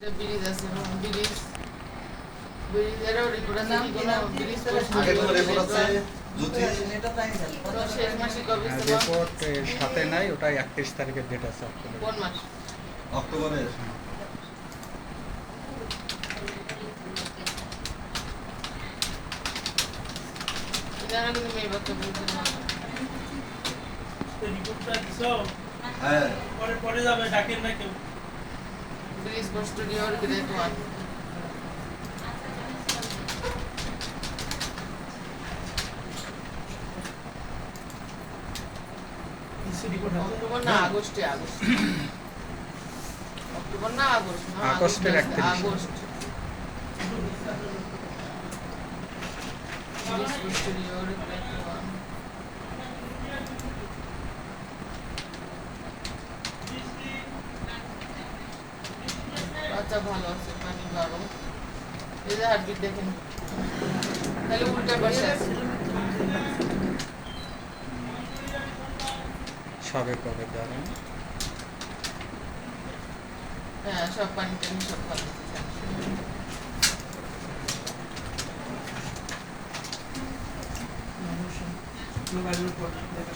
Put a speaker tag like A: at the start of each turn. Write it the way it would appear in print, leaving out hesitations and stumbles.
A: Bridge আছে bridge ব্রিজেরও report আছে কি কোনো ব্রিজ
B: আগে কোনো রিপোর্ট আছে জ্যোতি
A: তো শেষ মাসে কবে
C: রিপোর্ট সাথে নাই, ওটা 31 তারিখের ডেট আছে অক্টোবর।
A: কোন মাস
B: অক্টোবরের
A: জানা কিন্তু মেয়ে বাচ্চা বলছে না
D: রিপোর্টটা দিছো
B: হ্যাঁ
D: পরে যাবে ডাকেন না কেউ
A: ব্রিজ পোস্টোরিয়র গ্রেড 1
D: রিপোর্ট
A: অক্টোবর না আগস্টে অক্টোবর না আগস্ট না
C: আগস্টের 31
A: আগস্ট ব্রিজ পোস্টোরিয়র গ্রেড 1 বাচ্চা ভালো আছে পানি গরম এই যে হার্টবিট দেখেন তাহলে উল্টা পাশে আছে
C: সবে কবে দাঁড়ান।
A: হ্যাঁ সব পানি টানি সব ভালো আছে
D: মোবাইলের উপর দেখা